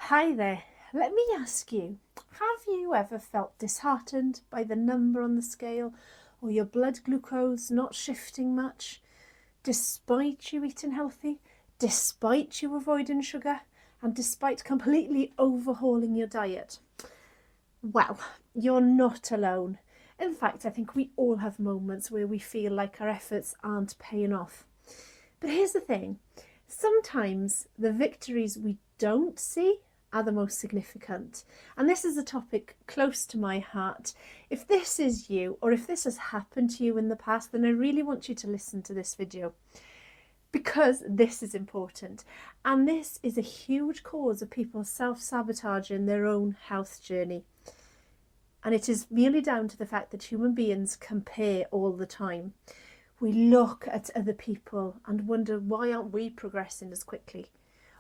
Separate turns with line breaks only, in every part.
Hi there. Let me ask you, have you ever felt disheartened by the number on the scale or your blood glucose not shifting much, despite you eating healthy, despite you avoiding sugar, and despite completely overhauling your diet? Well, you're not alone. In fact, I think we all have moments where we feel like our efforts aren't paying off. But here's the thing, sometimes the victories we don't see are the most significant. And this is a topic close to my heart. If this is you, or if this has happened to you in the past, then I really want you to listen to this video, because this is important. And this is a huge cause of people self-sabotaging their own health journey. And it is merely down to the fact that human beings compare all the time. We look at other people and wonder, why aren't we progressing as quickly?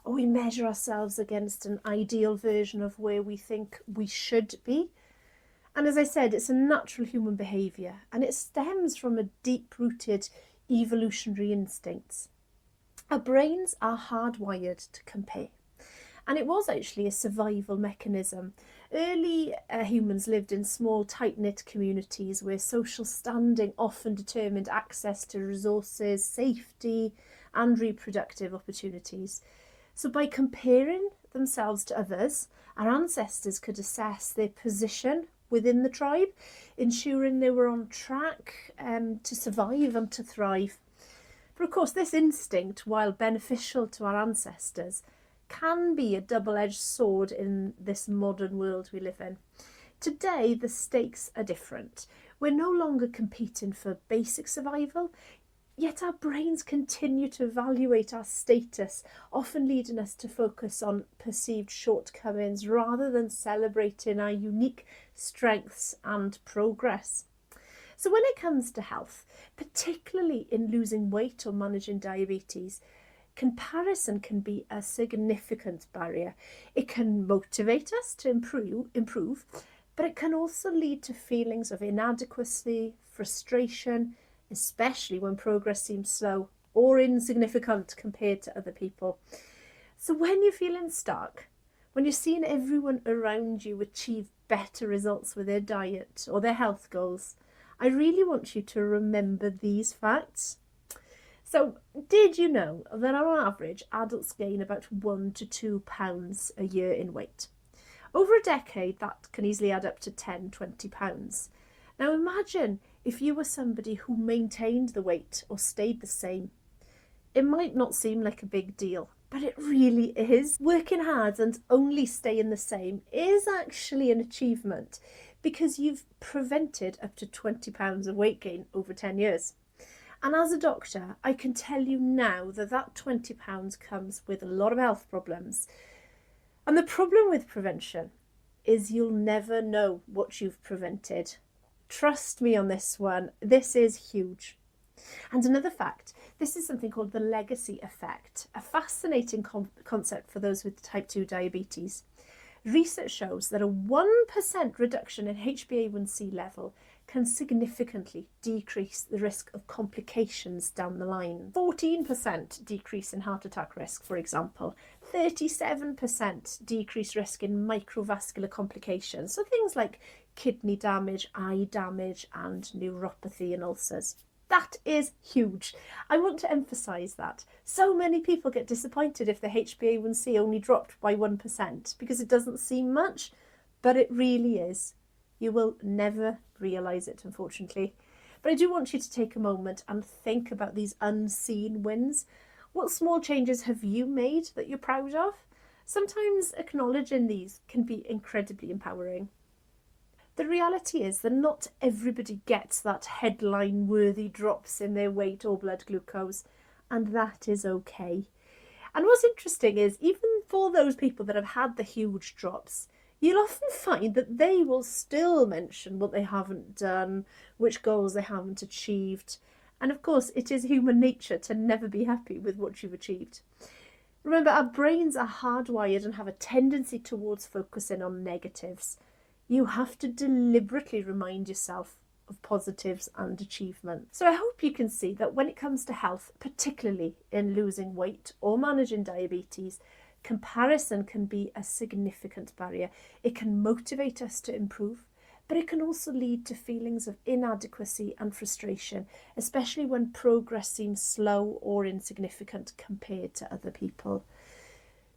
Or we measure ourselves against an ideal version of where we think we should be. And as I said, it's a natural human behaviour, and it stems from a deep-rooted evolutionary instincts. Our brains are hardwired to compare. And it was actually a survival mechanism. Early humans lived in small, tight-knit communities where social standing often determined access to resources, safety, and reproductive opportunities. So by comparing themselves to others, our ancestors could assess their position within the tribe, ensuring they were on track to survive and to thrive. But of course, this instinct, while beneficial to our ancestors, can be a double-edged sword in this modern world we live in. Today, the stakes are different. We're no longer competing for basic survival, yet our brains continue to evaluate our status, often leading us to focus on perceived shortcomings rather than celebrating our unique strengths and progress. So when it comes to health, particularly in losing weight or managing diabetes, comparison can be a significant barrier. It can motivate us to improve, but it can also lead to feelings of inadequacy, frustration, especially when progress seems slow or insignificant compared to other people. So when you're feeling stuck, when you're seeing everyone around you achieve better results with their diet or their health goals, I really want you to remember these facts. So did you know that on average adults gain about 1 to 2 pounds a year in weight? Over a decade that can easily add up to 10-20 pounds. Now imagine if you were somebody who maintained the weight or stayed the same. It might not seem like a big deal, but it really is. Working hard and only staying the same is actually an achievement, because you've prevented up to 20 pounds of weight gain over 10 years. And as a doctor, I can tell you now that that 20 pounds comes with a lot of health problems. And the problem with prevention is you'll never know what you've prevented. Trust me on this one, this is huge. And another fact, this is something called the legacy effect, a fascinating concept for those with type 2 diabetes. Research shows that a 1% reduction in HbA1c level can significantly decrease the risk of complications down the line. 14% decrease in heart attack risk, for example. 37% decreased risk in microvascular complications, so things like kidney damage, eye damage, and neuropathy and ulcers. That is huge. I want to emphasise that. So many people get disappointed if the HbA1c only dropped by 1%, because it doesn't seem much, but it really is. You will never realise it, unfortunately. But I do want you to take a moment and think about these unseen wins. What small changes have you made that you're proud of? Sometimes acknowledging these can be incredibly empowering. The reality is that not everybody gets that headline-worthy drops in their weight or blood glucose, and that is okay. And what's interesting is, even for those people that have had the huge drops, you'll often find that they will still mention what they haven't done, which goals they haven't achieved. And of course, it is human nature to never be happy with what you've achieved. Remember, our brains are hardwired and have a tendency towards focusing on negatives. You have to deliberately remind yourself of positives and achievement. So I hope you can see that when it comes to health, particularly in losing weight or managing diabetes, Comparison can be a significant barrier. It can motivate us to improve, but it can also lead to feelings of inadequacy and frustration, especially when progress seems slow or insignificant compared to other people.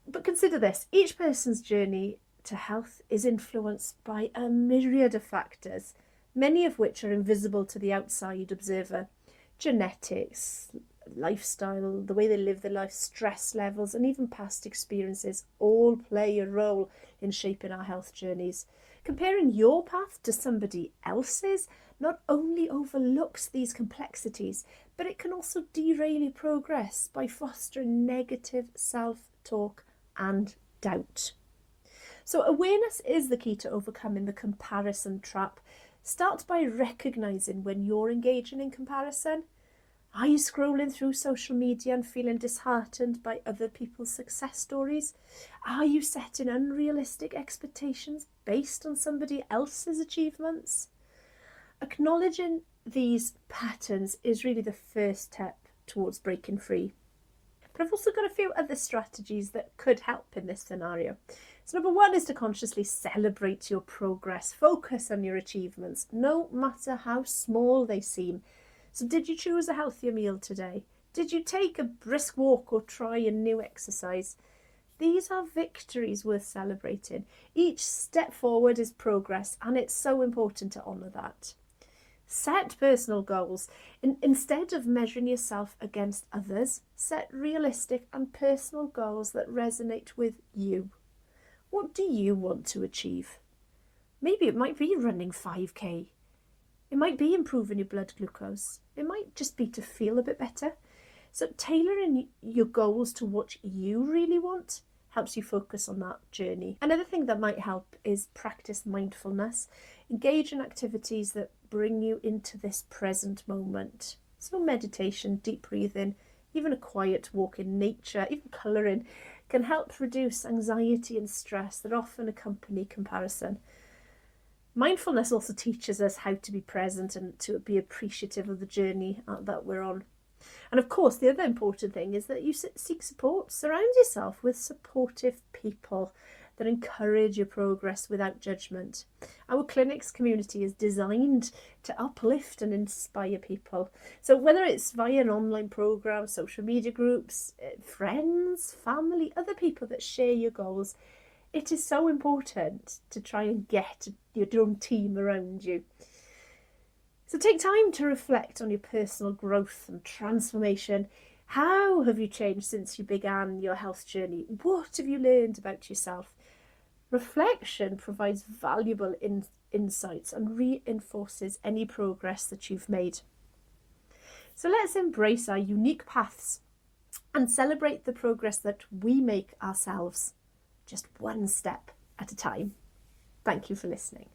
But consider this, each person's journey to health is influenced by a myriad of factors, many of which are invisible to the outside observer. Genetics, lifestyle, the way they live their life, stress levels, and even past experiences all play a role in shaping our health journeys. Comparing your path to somebody else's not only overlooks these complexities, but it can also derail your progress by fostering negative self-talk and doubt. So awareness is the key to overcoming the comparison trap. Start by recognising when you're engaging in comparison. Are you scrolling through social media and feeling disheartened by other people's success stories? Are you setting unrealistic expectations based on somebody else's achievements? Acknowledging these patterns is really the first step towards breaking free. But I've also got a few other strategies that could help in this scenario. So number one is to consciously celebrate your progress. Focus on your achievements, no matter how small they seem. So did you choose a healthier meal today? Did you take a brisk walk or try a new exercise? These are victories worth celebrating. Each step forward is progress, and it's so important to honour that. Set personal goals. Instead of measuring yourself against others, set realistic and personal goals that resonate with you. What do you want to achieve? Maybe it might be running 5k. It might be improving your blood glucose. It might just be to feel a bit better. So tailoring your goals to what you really want helps you focus on that journey. Another thing that might help is practice mindfulness. Engage in activities that bring you into this present moment. So meditation, deep breathing, even a quiet walk in nature, even colouring, can help reduce anxiety and stress that often accompany comparison. Mindfulness also teaches us how to be present and to be appreciative of the journey that we're on. And of course, the other important thing is that you seek support. Surround yourself with supportive people that encourage your progress without judgment. Our clinic's community is designed to uplift and inspire people. So whether it's via an online program, social media groups, friends, family, other people that share your goals, it is so important to try and get your own team around you. So take time to reflect on your personal growth and transformation. How have you changed since you began your health journey? What have you learned about yourself? Reflection provides valuable insights and reinforces any progress that you've made. So let's embrace our unique paths and celebrate the progress that we make ourselves, just one step at a time. Thank you for listening.